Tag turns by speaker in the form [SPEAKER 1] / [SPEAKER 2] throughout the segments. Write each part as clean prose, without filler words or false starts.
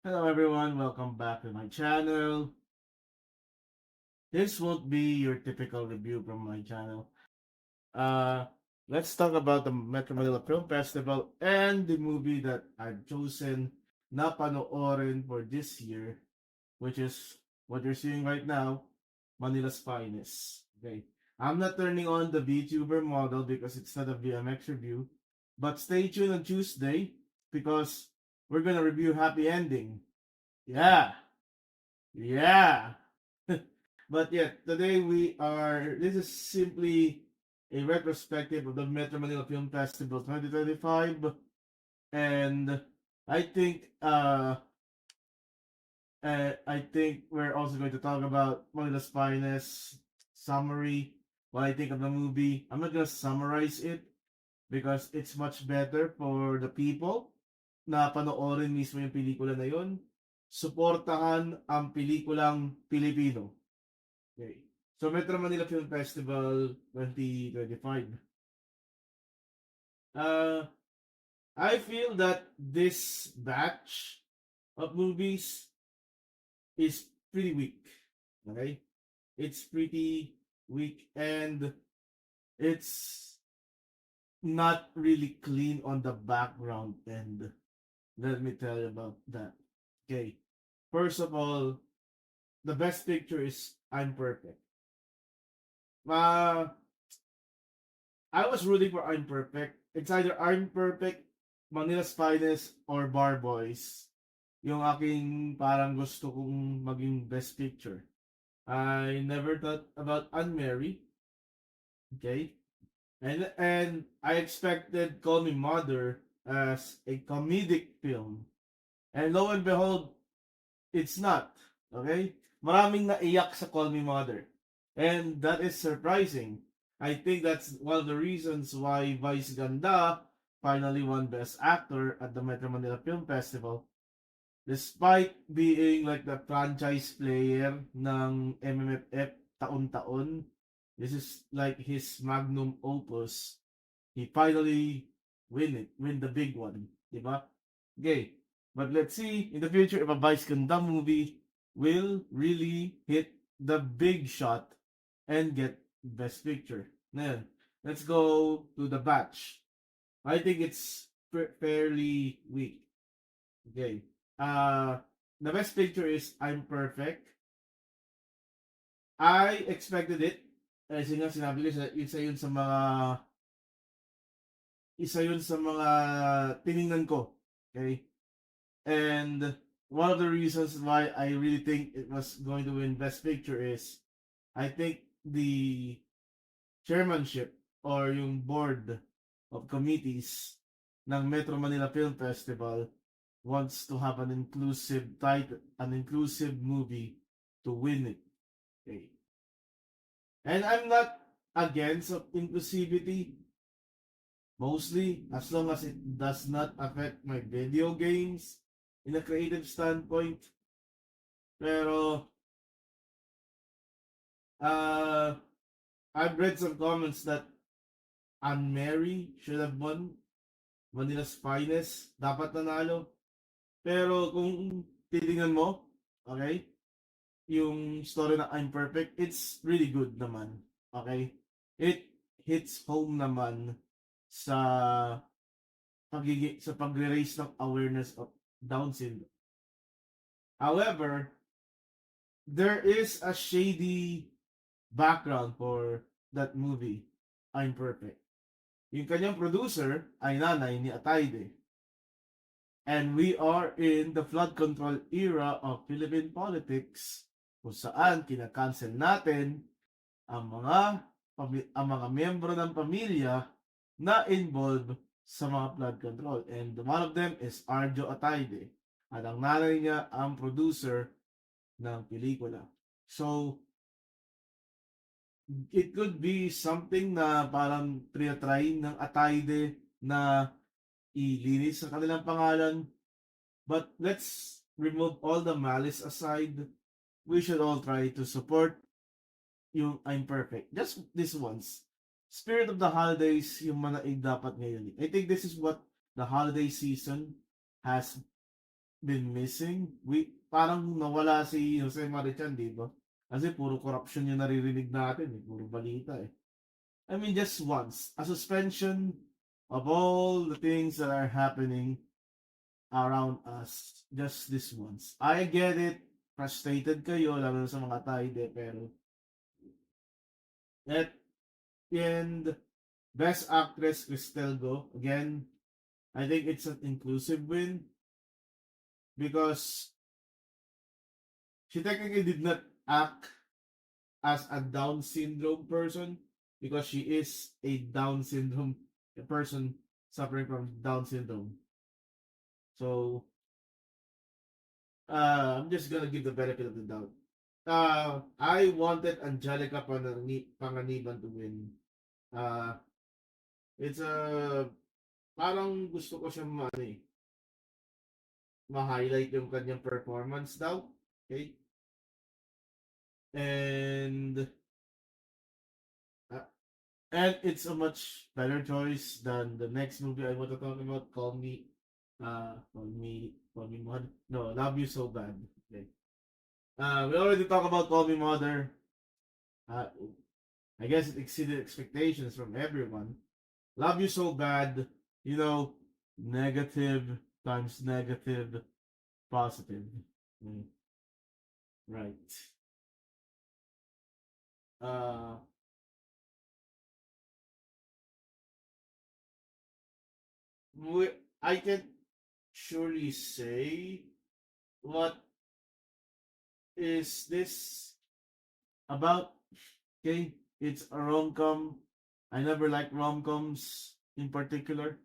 [SPEAKER 1] Hello everyone, welcome back to my channel. This won't be your typical review from my channel. Uh, let's talk about the Metro Manila Film Festival and the movie that I've chosen na panoorin for this year, which is what you're seeing right now, Manila's Finest. Okay, I'm not turning on the VTuber model because it's not a VMX review, but stay tuned on Tuesday because we're gonna review Happy Ending. Yeah, yeah. But yeah, today this is simply a retrospective of the Metro Manila Film Festival 2025. And I think, uh, I think we're also going to talk about Manila's Finest summary, what I think of the movie. I'm not gonna summarize it because it's much better for the people na panoorin mismo yung pelikula na yun. Suportahan ang pelikulang Pilipino. Okay. So Metro Manila Film Festival 2025. Uh, I feel that this batch of movies is pretty weak. Okay? It's pretty weak and it's not really clean on the background end. Let me tell you about that. Okay. First of all, the best picture is I'm Perfect. Uh, I was rooting for I'm Perfect. It's either I'm Perfect, Manila's Finest, or Bar Boys. Yung aking parang gusto kong maging best picture. I never thought about Unmarried. Okay? And I expected Call Me Mother as a comedic film. And lo and behold, it's not. Okay? Maraming naiyak sa Call Me Mother. And that is surprising. I think that's one of the reasons why Vice Ganda finally won Best Actor at the Metro Manila Film Festival. Despite being like the franchise player ng MMFF taon-taon, this is like his magnum opus. He finally win the big one, di ba? Okay, but let's see in the future if a Vice Ganda movie will really hit the big shot and get Best Picture. Now, let's go to the batch. I think it's fairly weak. Okay. Uh, the Best Picture is I'm Perfect. I expected it. Kasi nga sinabi ko, isa yun sa mga tiningnan ko. Okay? And one of the reasons why I really think it was going to win Best Picture is I think the chairmanship or yung board of committees ng Metro Manila Film Festival wants to have an inclusive title, an inclusive movie to win it. Okay. And I'm not against of inclusivity, mostly as long as it does not affect my video games in a creative standpoint. Pero uh, I've read some comments that Anne-Mary should have won Manila's Finest. Dapat nanalo. Pero kung titingnan mo, okay, yung story na I'm Perfect, it's really good naman. Okay? It hits home naman sa sa pagre-raise ng awareness of Down syndrome. However, there is a shady background for that movie, I'm Perfect. Yung kanyang producer ay nanay ni Atayde. And we are in the flood control era of Philippine politics kung saan kinakancel natin ang mga miyembro ng pamilya na involved sa mga flood control. And one of them is Arjo Atayde. At ang nanay niya ang producer ng pelikula. So, it could be something na parang try ng Atayde na ilinis sa kanilang pangalan. But let's remove all the malice aside. We should all try to support yung I'm Perfect. Just this once. Spirit of the holidays, yung manaig dapat ngayon. I think this is what the holiday season has been missing. Parang nawala si Jose Marichan, di ba? Kasi puro corruption yung naririnig natin, eh. Puro balita, eh. I mean, just once. A suspension of all the things that are happening around us. Just this once. I get it. Frustrated kayo, lalo na sa mga Taide, pero at the end, Best Actress Cristel Go. Again, I think it's an inclusive win because she technically did not act as a Down syndrome person because she is a Down syndrome a person suffering from Down syndrome. So I'm just gonna give the benefit of the doubt. I wanted Angelica Panganiban to win. Uh, it's a parang gusto ko siya ma-highlight yung kanyang performance daw. Okay? And uh, and it's a much better choice than the next movie I want to talk about. Call me Mother. No, Love You So Bad. Okay. We already talked about Call Me Mother. Uh, I guess it exceeded expectations from everyone. Love You So Bad, you know, negative times negative, positive. Mm, right. Uh, I can surely say what is this about? Okay, it's a rom com. I never liked rom coms in particular.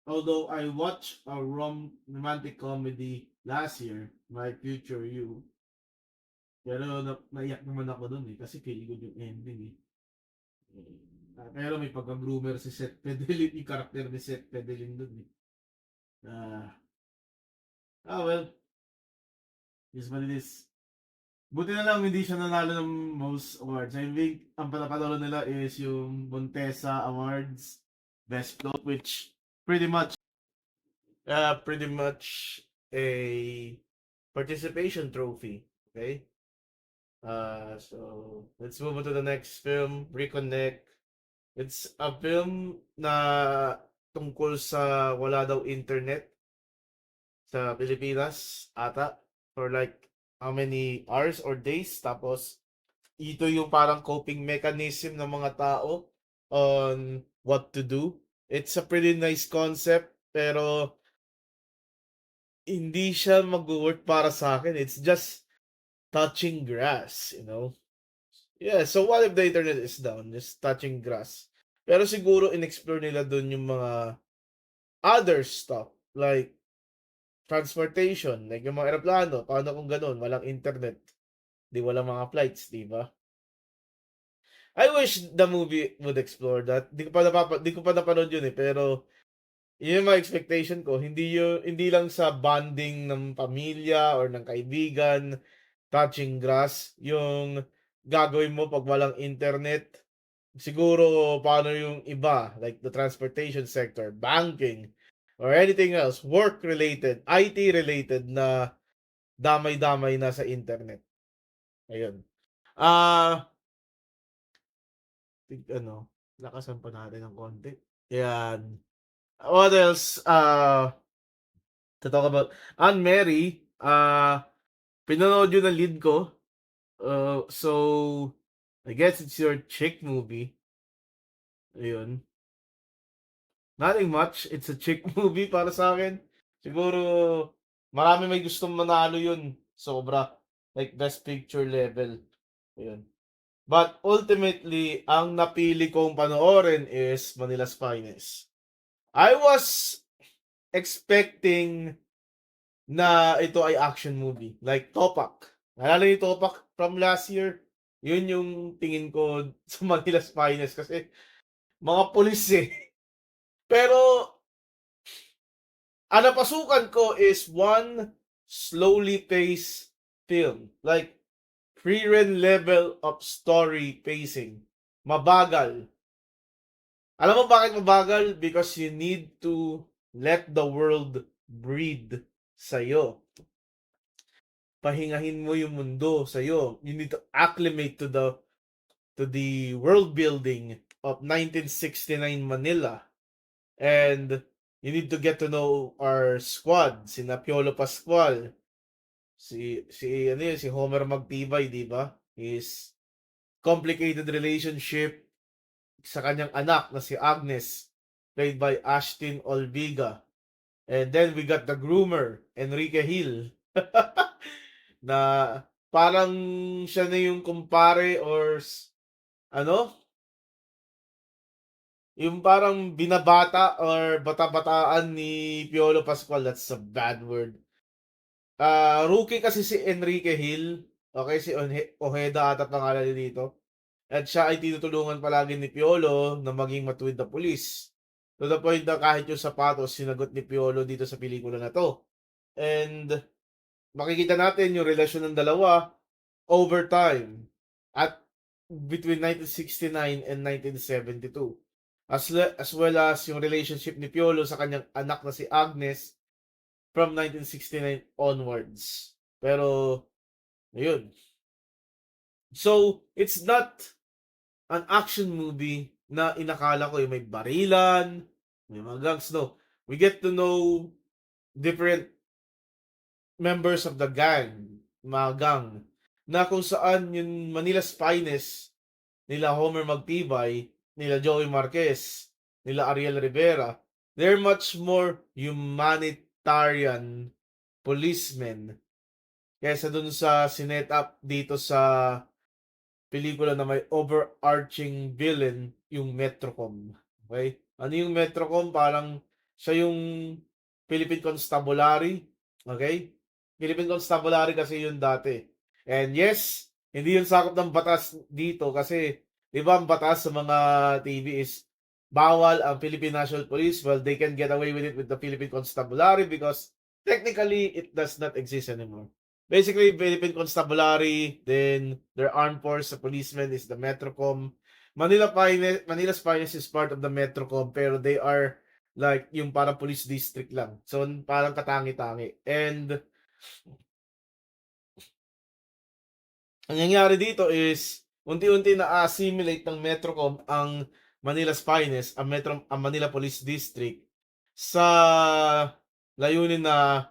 [SPEAKER 1] Although I watched a romantic comedy last year, My Future You, pero naiyak naman ako dun eh, kasi feel good yung ending eh. Pero may pagka-groomer si Seth Pedelin, yung karakter ni Seth Pedelin dun eh. Ah, well, is what it is. Buti na lang hindi siya nanalo ng most awards. I think ang panalo nila is yung Montesa Awards Best Float, which pretty much pretty much a participation trophy. Okay? So let's move on to the next film, Reconnect. It's a film na tungkol sa wala daw internet sa Pilipinas ata for like how many hours or days, tapos ito yung parang coping mechanism ng mga tao on what to do. It's a pretty nice concept pero hindi siya mag-work para sa akin. It's just touching grass, you know? Yeah, so what if the internet is down? Just touching grass. Pero siguro in-explore nila dun yung mga other stuff like transportation, like yung mga eroplano, paano kung ganun, walang internet, di walang mga flights, di ba? I wish the movie would explore that. Di ko pa napanood yun eh, pero yun yung mga expectation ko. Hindi lang sa bonding ng pamilya or ng kaibigan, touching grass, yung gagawin mo pag walang internet. Siguro paano yung iba, like the transportation sector, banking, or anything else, work-related, IT-related na damay-damay na sa internet. Ayun. Ah, lakasan pa natin ng konti. Yan. What else? To talk about. Anne Mary, pinanood yun ng lead ko. So, I guess it's your chick movie. Ayun. Nothing much. It's a chick movie para sa akin. Siguro, marami may gustong manalo yun. Sobra. Like, best picture level. Ayun. But ultimately, ang napili kong panoorin is Manila's Finest. I was expecting na ito ay action movie. Like Topak. Nalala niyo Topak from last year? Yun yung tingin ko sa Manila's Finest kasi mga pulis eh. Pero ang napasukan ko is one slowly paced film. Like pre-run level of story pacing. Mabagal. Alam mo bakit mabagal? Because you need to let the world breathe sa'yo. Pahingahin mo yung mundo sa'yo. You need to acclimate to the world building of 1969 Manila. And you need to get to know our squad, si Piolo Pascual, si Homer Magtibay, di ba? His complicated relationship sa kanyang anak na si Agnes, played by Ashton Olviga. And then we got the groomer, Enrique Hill, na parang siya na yung kumpare or ano, yung parang binabata or bata-bataan ni Piolo Pascual. That's a bad word. Rookie kasi si Enrique Hill. Okay, si Ojeda ata pangalan niya dito. At siya ay tinutulungan palagi ni Piolo na maging matuwid na pulis. To the point na kahit yung sapatos, sinagot ni Piolo dito sa pelikula na to. And makikita natin yung relasyon ng dalawa over time at between 1969 and 1972. As well as yung relationship ni Piolo sa kanyang anak na si Agnes from 1969 onwards. Pero, ayun. So, it's not an action movie na inakala ko yung may barilan, may mga gangs. No. We get to know different members of the gang, mga gang, na kung saan yung Manila's Finest, nila Homer Magtibay, nila Joey Marquez, nila Ariel Rivera, they're much more humanitarian policemen kaysa dun sa sinet up dito sa pelikula na may overarching villain, yung Metrocom. Okay? Ano yung Metrocom? Parang siya yung Philippine Constabulary. Okay? Philippine Constabulary kasi yun dati. And yes, hindi yun sakop ng batas dito kasi di ba ang batas sa mga TV is bawal ang Philippine National Police. Well, they can get away with it with the Philippine Constabulary because technically it does not exist anymore. Basically, Philippine Constabulary, then their armed force, the policemen is the Metrocom. Manila's Finest is part of the Metrocom, pero they are like yung parang police district lang. So, parang katangi-tangi. And ang nangyari dito is, unti-unti na-assimilate ng Metrocom ang Manila's Finest, ang Manila Police District, sa layunin na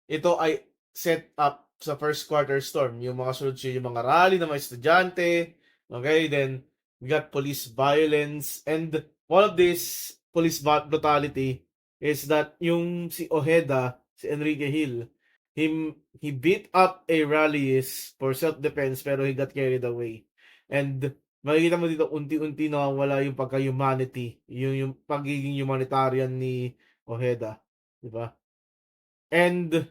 [SPEAKER 1] ito ay set up sa first quarter storm. Yung mga sunod-sunod, yung mga rally ng mga estudyante. Okay, then we got police violence. And one of this police brutality is that yung si Ojeda, si Enrique Hill, he beat up a rallyist for self-defense pero he got carried away. And makikita mo dito unti-unti nawawala yung pagka-humanity, yung pagiging humanitarian ni Ojeda, di ba? And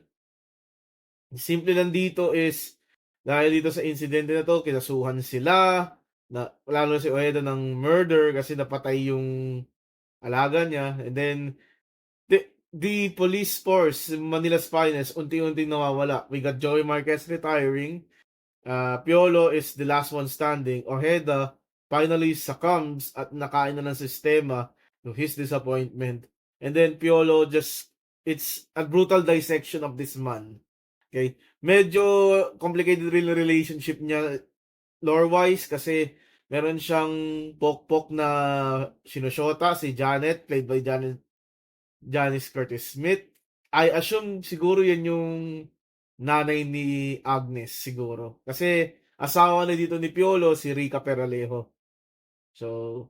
[SPEAKER 1] simple lang dito is, dahil dito sa insidente na to, kinasuhan sila, na, lalo si Ojeda ng murder kasi napatay yung alaga niya. And then, the police force, Manila's Finest, unti-unti nawawala. We got Joey Marquez retiring. Piolo is the last one standing. Ojeda finally succumbs at nakain na ng sistema to his disappointment. And then Piolo it's a brutal dissection of this man. Okay? Medyo complicated rin relationship niya lore-wise kasi meron siyang pokpok na sinusyota, si Janet, played by Janice Curtis Smith. I assume siguro yan yung nanay ni Agnes siguro. Kasi asawa na dito ni Piolo, si Rica Peralejo. So,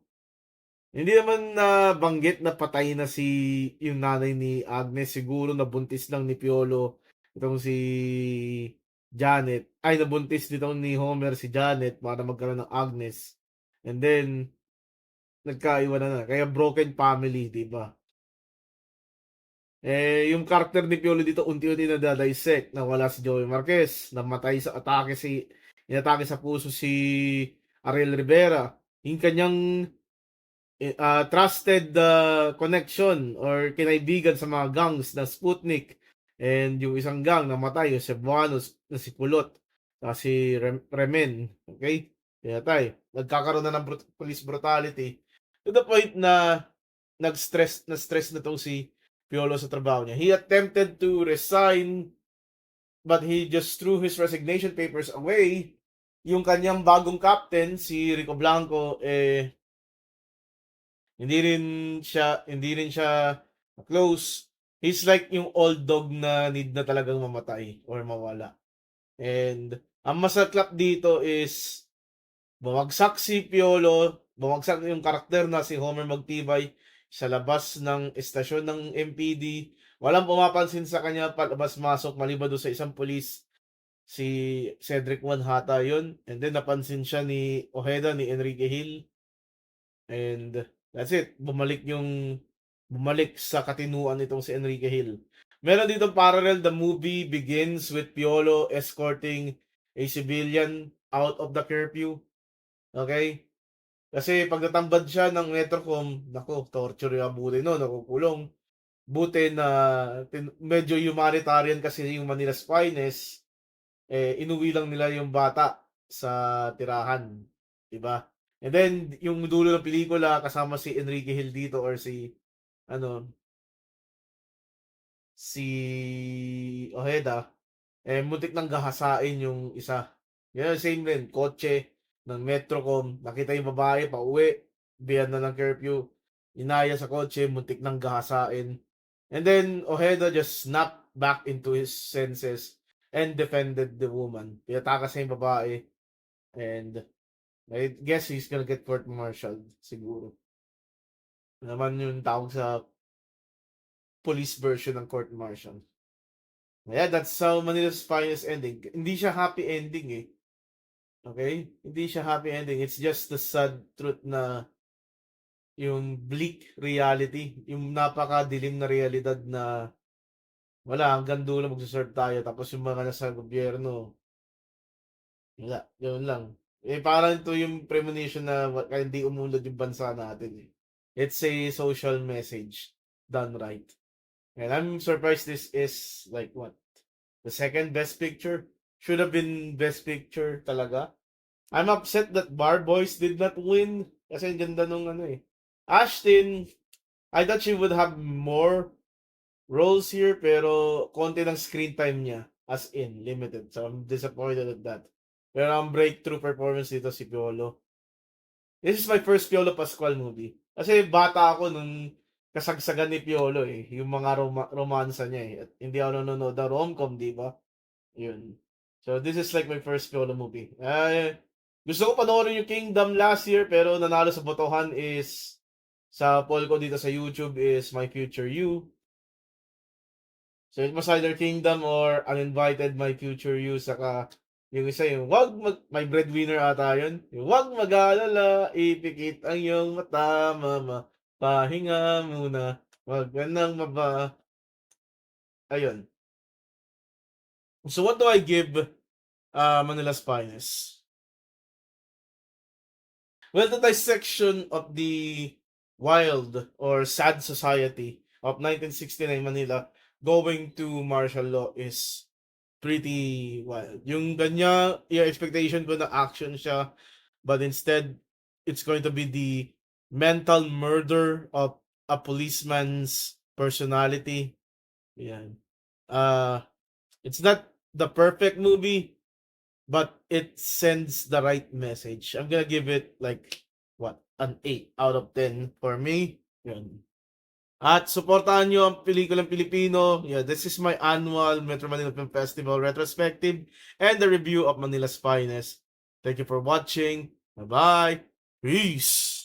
[SPEAKER 1] hindi naman nabanggit na patay na yung nanay ni Agnes. Siguro nabuntis lang ni Piolo itong si Janet. Ay, nabuntis nitong ni Homer si Janet para magkaroon ng Agnes. And then, nagkaiwanan na. Kaya broken family, di ba? Yung karakter ni Piolo dito, unti-unti na dissect. Nawala si Joey Marquez. Namatay sa inatake sa puso si Ariel Rivera. Yung kanyang trusted connection or kinaibigan sa mga gangs na Sputnik, and yung isang gang namatay, yung Cebuanos na si Pulot, si Remen. Okay? Kaya tayo, nagkakaroon na ng police brutality to the point na na stress na to si Piolo sa trabaho niya. He attempted to resign, but he just threw his resignation papers away. Yung kanyang bagong captain, si Rico Blanco, hindi rin siya close. He's like yung old dog na need na talagang mamatay or mawala. And ang masaklap dito is bumagsak si Piolo, bumagsak yung karakter na si Homer Magtibay sa labas ng estasyon ng MPD. Walang pumapansin sa kanya palabas-masok maliban doon sa isang pulis, si Cedric Manhata yun. And then napansin siya ni Ojeda, ni Enrique Hill. And that's it. Bumalik sa katinuan nitong si Enrique Hill. Meron dito parallel, the movie begins with Piolo escorting a civilian out of the curfew. Okay? Kasi pag natambad siya ng Metrocom, nako, torture yung abutin no, nakukulong. Buti na medyo humanitarian kasi yung Manila's Finest, inuwi lang nila yung bata sa tirahan. Diba? And then, yung dulo ng pelikula, kasama si Enrique Hill dito or ano, si Ojeda, muntik nang gahasain yung isa. Yan, same din, kotse ng Metrocom, nakita yung babae, pauwi, biyan na ng curfew, inaya sa kotse, muntik nang gahasain. And then, Ojeda just snapped back into his senses and defended the woman. Pinatakas niya yung babae, and I guess he's gonna get court-martialed, siguro. Naman yung tawag sa police version ng court-martial. Yeah, that's how Manila's Finest ending. Hindi siya happy ending eh. Okay? Hindi siya happy ending. It's just the sad truth na yung bleak reality, yung napakadilim na realidad na wala, hanggang dulo magsaserve tayo. Tapos yung mga nasa gobyerno, wala, yun lang. Parang ito yung premonition na kaya hindi umunlad yung bansa natin eh. It's a social message done right. And I'm surprised this is like what? The second best picture? Should have been best picture talaga. I'm upset that Bar Boys did not win. Kasi ang ganda nung ano eh. Ashton, I thought she would have more roles here, pero konti ng screen time niya. As in, limited. So I'm disappointed at that. Pero ang breakthrough performance dito si Piolo. This is my first Piolo Pascual movie. Kasi bata ako nung kasagsagan ni Piolo eh. Yung mga romansa niya eh. At hindi ako nanonood ng rom-com, di ba? Yun. So this is like my first Piolo movie. Gusto ko panoorin yung Kingdom last year, pero nanalo sa botohan is sa poll ko dito sa YouTube is My Future You. So it was either Kingdom or Uninvited My Future You, saka yung isa yung may breadwinner ata yun. Yung wag mag-alala, ipikit ang iyong mata, mama. Pahinga muna, wag ka nang Ayun. So what do I give Manila's Finest? Well, the dissection of the wild or sad society of 1969 Manila going to martial law is pretty wild. Yung yung expectation ko na action siya, but instead, it's going to be the mental murder of a policeman's personality. Yan. It's not the perfect movie, but it sends the right message. I'm gonna give it like, an 8 out of 10 for me. Yan. At suportahan nyo ang pelikulang Pilipino. Yeah, this is my annual Metro Manila Film Festival retrospective and the review of Manila's Finest. Thank you for watching. Bye-bye. Peace.